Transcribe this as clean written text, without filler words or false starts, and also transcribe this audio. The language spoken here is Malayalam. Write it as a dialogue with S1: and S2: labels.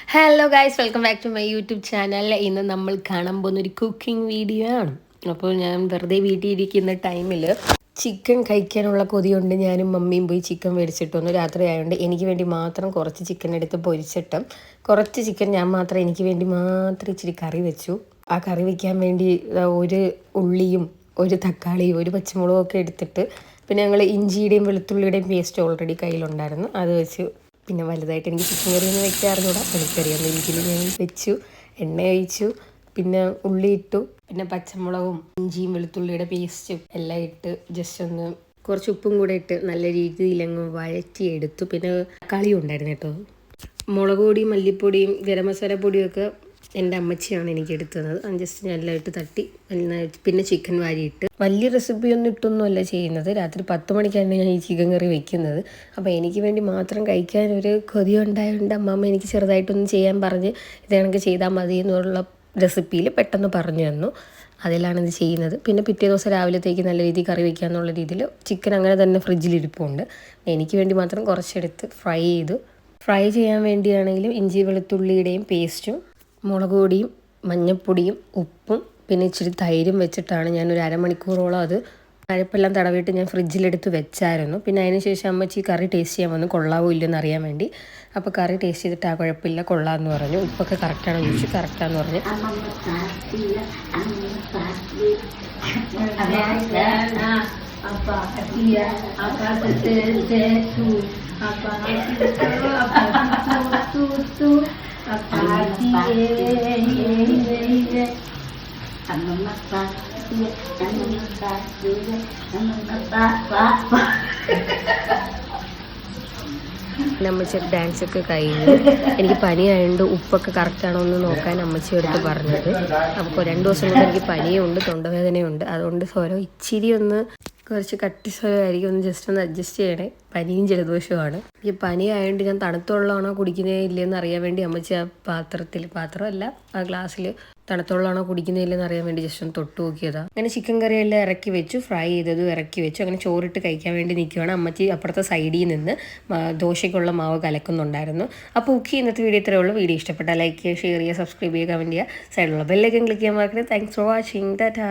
S1: Hello guys, welcome back to my YouTube channel. ഇന്ന് നമ്മൾ കാണാൻ പോകുന്ന ഒരു കുക്കിംഗ് വീഡിയോ ആണ്. അപ്പോൾ ഞാൻ വെറുതെ വീട്ടിൽ ഇരിക്കുന്ന ടൈമിൽ ചിക്കൻ കഴിക്കാനുള്ള കൊതിയുണ്ട്. ഞാനും മമ്മിയും പോയി ചിക്കൻ മേടിച്ചിട്ട് വന്നു. രാത്രി ആയതുകൊണ്ട് എനിക്ക് വേണ്ടി മാത്രം കുറച്ച് ചിക്കൻ എടുത്ത് പൊരിച്ചിട്ട് കുറച്ച് ചിക്കൻ ഞാൻ മാത്രം എനിക്ക് വേണ്ടി മാത്രം ഇച്ചിരി കറി വെച്ചു. ആ കറി വയ്ക്കാൻ വേണ്ടി ഒരു ഉള്ളിയും ഒരു തക്കാളിയും ഒരു പച്ചമുളകും ഒക്കെ എടുത്തിട്ട് പിന്നെ ഞങ്ങൾ ഇഞ്ചിയുടെയും വെളുത്തുള്ളിയുടെയും പേസ്റ്റ് ഓൾറെഡി കയ്യിലുണ്ടായിരുന്നു. അത് വെച്ച് പിന്നെ വലുതായിട്ട് എനിക്ക് ചിക്കൻ കറി ഒന്നും വെക്കാറില്ല. എനിക്കറിയാവുന്ന രീതിയിൽ ഞാൻ വെച്ചു. എണ്ണ ഒഴിച്ചു, പിന്നെ ഉള്ളി ഇട്ടു, പിന്നെ പച്ചമുളകും ഇഞ്ചിയും വെളുത്തുള്ളിയുടെ പേസ്റ്റും എല്ലാം ഇട്ട് ജസ്റ്റ് ഒന്ന് കുറച്ച് ഉപ്പും കൂടെ ഇട്ട് നല്ല രീതിയിൽ അങ്ങ് വഴറ്റിയെടുത്തു. പിന്നെ തക്കാളിയും ഉണ്ടായിരുന്നു കേട്ടോ. മുളക് പൊടിയും മല്ലിപ്പൊടിയും ഗരം മസാല പൊടിയൊക്കെ എൻ്റെ അമ്മച്ചിയാണ് എനിക്ക് എടുത്തത്. ജസ്റ്റ് നല്ലതായിട്ട് തട്ടി പിന്നെ ചിക്കൻ വാരിയിട്ട് വലിയ റെസിപ്പിയൊന്നും ഇട്ടൊന്നുമല്ല ചെയ്യുന്നത്. രാത്രി 10 മണിക്കാണ് ഞാൻ ഈ ചിക്കൻ കറി വെക്കുന്നത്. അപ്പോൾ എനിക്ക് വേണ്ടി മാത്രം കഴിക്കാൻ ഒരു കൊതി ഉണ്ടായതുകൊണ്ട് അമ്മമ്മ എനിക്ക് ചെറുതായിട്ടൊന്നും ചെയ്യാൻ പറഞ്ഞ് ഇതേണക്ക് ചെയ്താൽ മതി എന്നുള്ള റെസിപ്പിയിൽ പെട്ടെന്ന് പറഞ്ഞു തന്നു. അതിലാണ് ഇത് ചെയ്യുന്നത്. പിന്നെ പിറ്റേ ദിവസം രാവിലത്തേക്ക് നല്ല രീതിയിൽ കറി വയ്ക്കുക എന്നുള്ള രീതിയിൽ ചിക്കൻ അങ്ങനെ തന്നെ ഫ്രിഡ്ജിലിരിപ്പുണ്ട്. എനിക്ക് വേണ്ടി മാത്രം കുറച്ചെടുത്ത് ഫ്രൈ ചെയ്യാൻ വേണ്ടിയാണെങ്കിലും ഇഞ്ചി വെളുത്തുള്ളിയുടെയും പേസ്റ്റും മുളക് പൊടിയും മഞ്ഞൾപ്പൊടിയും ഉപ്പും പിന്നെ ഇച്ചിരി തൈരും വെച്ചിട്ടാണ് ഞാനൊരു അരമണിക്കൂറോളം അത് അരപ്പെല്ലാം തടവിയിട്ട് ഞാൻ ഫ്രിഡ്ജിലെടുത്ത് വെച്ചായിരുന്നു. പിന്നെ അതിന് ശേഷം അമ്മച്ചി കറി ടേസ്റ്റ് ചെയ്യാൻ വന്നു, കൊള്ളാവോ ഇല്ലെന്ന് അറിയാൻ വേണ്ടി. അപ്പോൾ കറി ടേസ്റ്റ് ചെയ്തിട്ട് ആ കുഴപ്പമില്ല, കൊള്ളാമെന്ന് പറഞ്ഞു. ഉപ്പൊക്കെ കറക്റ്റാണോ ചോദിച്ചു, കറക്റ്റാന്ന് പറഞ്ഞു. അമ്മച്ചി ഡാൻസൊക്കെ കഴിഞ്ഞു. എനിക്ക് പനിയായതുകൊണ്ട് ഉപ്പൊക്കെ കറക്റ്റാണോ എന്ന് നോക്കാൻ അമ്മച്ചിയെടുത്ത് പറഞ്ഞത്. അപ്പോൾ 2 ദിവസം കൊണ്ട് എനിക്ക് പനിയുണ്ട്, തൊണ്ടവേദനയുണ്ട്. അതുകൊണ്ട് സ്വരം ഇച്ചിരി ഒന്ന് കുറച്ച് കട്ടി സ്വരമായിരിക്കും. ഒന്ന് ജസ്റ്റ് ഒന്ന് അഡ്ജസ്റ്റ് ചെയ്യണേ. പനിയും ജലദോഷവുമാണ്. ഈ പനി ആയതുകൊണ്ട് ഞാൻ തണുത്ത വെള്ളമാണോ കുടിക്കുന്നേ ഇല്ലയെന്ന് അറിയാൻ വേണ്ടി അമ്മച്ചി ആ പാത്രമല്ല ആ ഗ്ലാസ്സിൽ തണുത്ത വെള്ളമാണോ കുടിക്കുന്നേ ഇല്ലെന്ന് അറിയാൻ വേണ്ടി ജസ്റ്റ് ഒന്ന് തൊട്ട് നോക്കിയതാണ്. അങ്ങനെ ചിക്കൻ കറിയെല്ലാം ഇറക്കി വെച്ചു, ഫ്രൈ ചെയ്തതും ഇറക്കി വെച്ചു. അങ്ങനെ ചോറിട്ട് കഴിക്കാൻ വേണ്ടി നിൽക്കുകയാണ്. അമ്മച്ചി അപ്പുറത്തെ സൈഡിൽ നിന്ന് ദോശയ്ക്കുള്ള മാവ് കലക്കുന്നുണ്ടായിരുന്നു. അപ്പോൾ ഇന്നത്തെ വീഡിയോ ഇത്രയേ ഉള്ളൂ. വീഡിയോ ഇഷ്ടപ്പെട്ടാൽ ലൈക്ക് ചെയ്യുക, ഷെയർ ചെയ്യുക, സബ്സ്ക്രൈബ് ചെയ്യുക, കമൻറ്റ് ചെയ്യുക. സൈഡിലുള്ള ബെല്ലൈക്കൻ ക്ലിക്ക് ചെയ്യാൻ മറക്കരുത്. Thanks for watching. ടാറ്റാ.